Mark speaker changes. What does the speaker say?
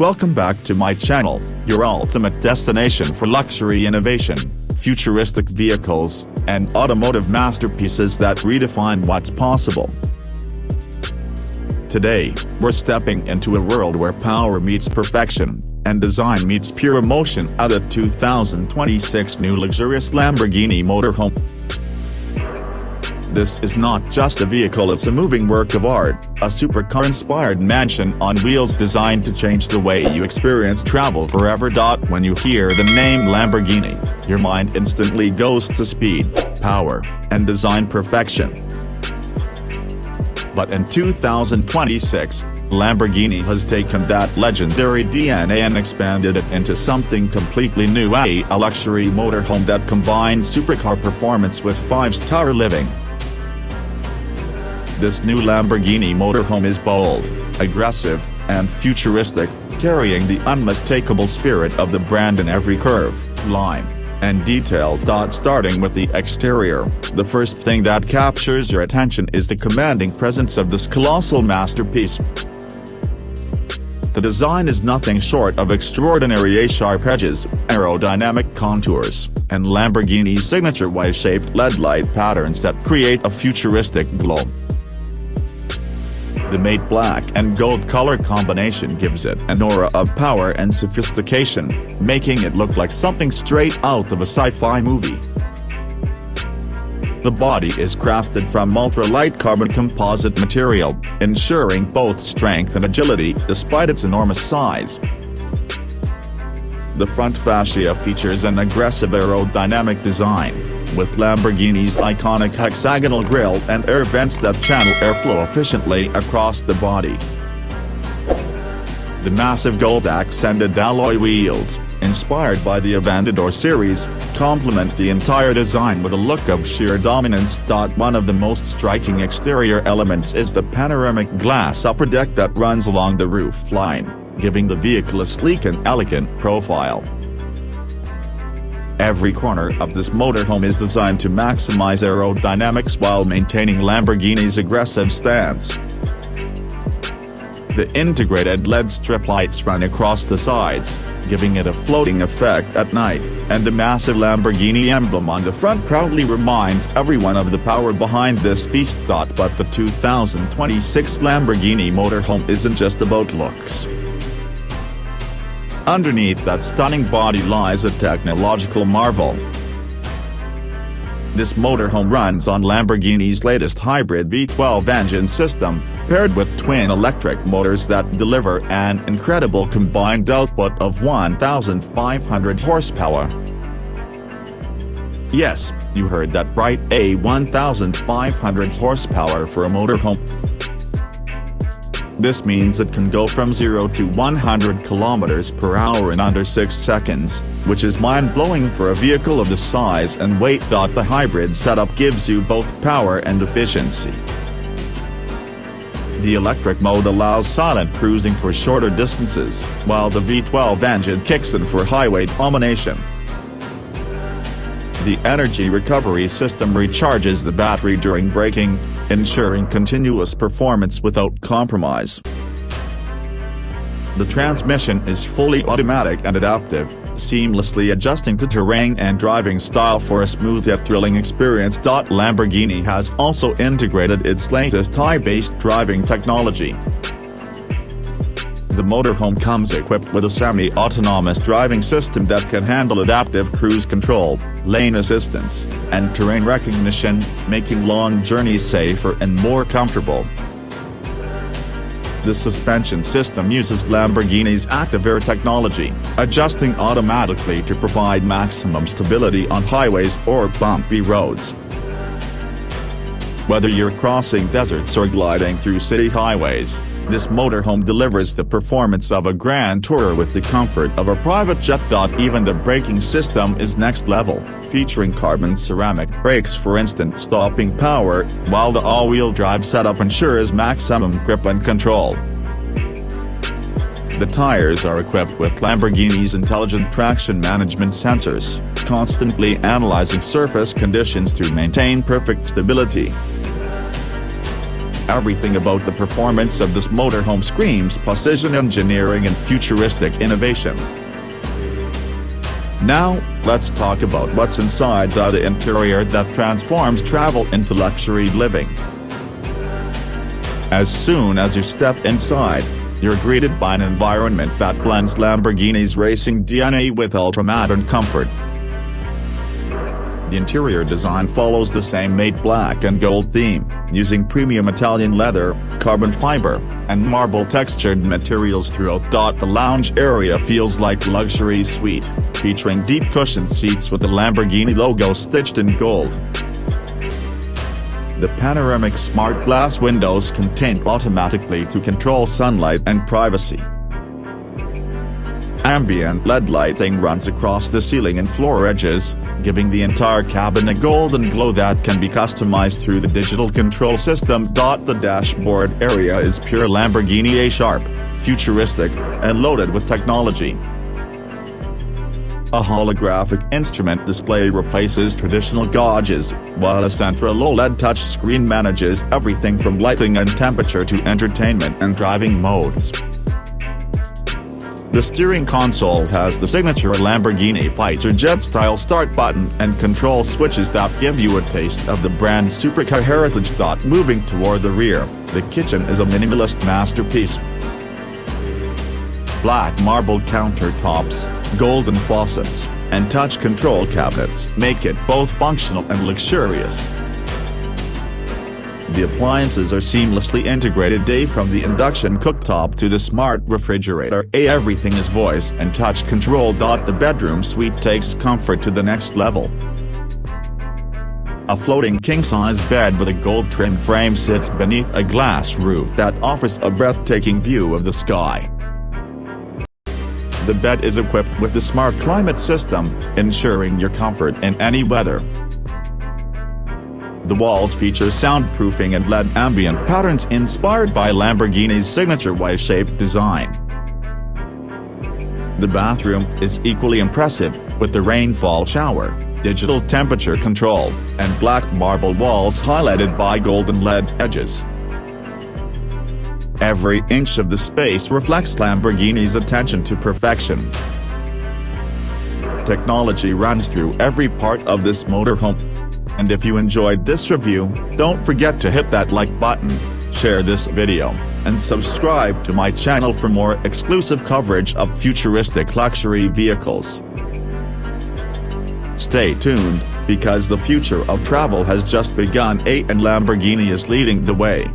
Speaker 1: Welcome back to my channel, your ultimate destination for luxury innovation, futuristic vehicles, and automotive masterpieces that redefine what's possible. Today, we're stepping into a world where power meets perfection, and design meets pure emotion at the 2026 new luxurious Lamborghini Motorhome. This is not just a vehicle, it's a moving work of art, a supercar-inspired mansion on wheels designed to change the way you experience travel forever. When you hear the name Lamborghini, your mind instantly goes to speed, power, and design perfection. But in 2026, Lamborghini has taken that legendary DNA and expanded it into something completely new: a luxury motorhome that combines supercar performance with five-star living. This new Lamborghini Motorhome is bold, aggressive, and futuristic, carrying the unmistakable spirit of the brand in every curve, line, and detail. Starting with the exterior, the first thing that captures your attention is the commanding presence of this colossal masterpiece. The design is nothing short of extraordinary: sharp edges, aerodynamic contours, and Lamborghini's signature Y-shaped LED light patterns that create a futuristic glow. The matte black and gold color combination gives it an aura of power and sophistication, making it look like something straight out of a sci-fi movie. The body is crafted from ultra-light carbon composite material, ensuring both strength and agility despite its enormous size. The front fascia features an aggressive aerodynamic design, with Lamborghini's iconic hexagonal grille and air vents that channel airflow efficiently across the body. The massive gold-accented alloy wheels, inspired by the Aventador series, complement the entire design with a look of sheer dominance. One of the most striking exterior elements is the panoramic glass upper deck that runs along the roof line, giving the vehicle a sleek and elegant profile. Every corner of this motorhome is designed to maximize aerodynamics while maintaining Lamborghini's aggressive stance. The integrated LED strip lights run across the sides, giving it a floating effect at night, and the massive Lamborghini emblem on the front proudly reminds everyone of the power behind this beast. But the 2026 Lamborghini Motorhome isn't just about looks. Underneath that stunning body lies a technological marvel. This motorhome runs on Lamborghini's latest hybrid V12 engine system, paired with twin electric motors that deliver an incredible combined output of 1,500 horsepower. Yes, you heard that right, a 1,500 horsepower for a motorhome. This means it can go from 0 to 100 km/h in under 6 seconds, which is mind-blowing for a vehicle of this size and weight. The hybrid setup gives you both power and efficiency. The electric mode allows silent cruising for shorter distances, while the V12 engine kicks in for highway domination. The energy recovery system recharges the battery during braking, ensuring continuous performance without compromise. The transmission is fully automatic and adaptive, seamlessly adjusting to terrain and driving style for a smooth yet thrilling experience. Lamborghini has also integrated its latest AI-based driving technology. The motorhome comes equipped with a semi-autonomous driving system that can handle adaptive cruise control, lane assistance, and terrain recognition, making long journeys safer and more comfortable. The suspension system uses Lamborghini's Active Air technology, adjusting automatically to provide maximum stability on highways or bumpy roads. Whether you're crossing deserts or gliding through city highways, this motorhome delivers the performance of a grand tourer with the comfort of a private jet. Even the braking system is next level, featuring carbon ceramic brakes for instant stopping power, while the all-wheel drive setup ensures maximum grip and control. The tires are equipped with Lamborghini's intelligent traction management sensors, constantly analyzing surface conditions to maintain perfect stability. Everything about the performance of this motorhome screams precision engineering and futuristic innovation. Now, let's talk about what's inside the interior that transforms travel into luxury living. As soon as you step inside, you're greeted by an environment that blends Lamborghini's racing DNA with ultra-modern comfort. The interior design follows the same matte black and gold theme, using premium Italian leather, carbon fiber, and marble-textured materials throughout. The lounge area feels like a luxury suite, featuring deep cushioned seats with the Lamborghini logo stitched in gold. The panoramic smart glass windows can tint automatically to control sunlight and privacy. Ambient LED lighting runs across the ceiling and floor edges, giving the entire cabin a golden glow that can be customized through the digital control system. The dashboard area is pure Lamborghini A-sharp, futuristic, and loaded with technology. A holographic instrument display replaces traditional gauges, while a central OLED touchscreen manages everything from lighting and temperature to entertainment and driving modes. The steering console has the signature Lamborghini fighter jet-style start button and control switches that give you a taste of the brand's supercar heritage. Moving toward the rear, the kitchen is a minimalist masterpiece. Black marble countertops, golden faucets, and touch control cabinets make it both functional and luxurious. The appliances are seamlessly integrated from the induction cooktop to the smart refrigerator. Everything is voice and touch controlled. The bedroom suite takes comfort to the next level. A floating king-size bed with a gold trim frame sits beneath a glass roof that offers a breathtaking view of the sky. The bed is equipped with a smart climate system, ensuring your comfort in any weather. The walls feature soundproofing and LED ambient patterns inspired by Lamborghini's signature Y-shaped design. The bathroom is equally impressive, with the rainfall shower, digital temperature control, and black marble walls highlighted by golden LED edges. Every inch of the space reflects Lamborghini's attention to perfection. Technology runs through every part of this motorhome. And if you enjoyed this review, don't forget to hit that like button, share this video, and subscribe to my channel for more exclusive coverage of futuristic luxury vehicles. Stay tuned, because the future of travel has just begun, and Lamborghini is leading the way.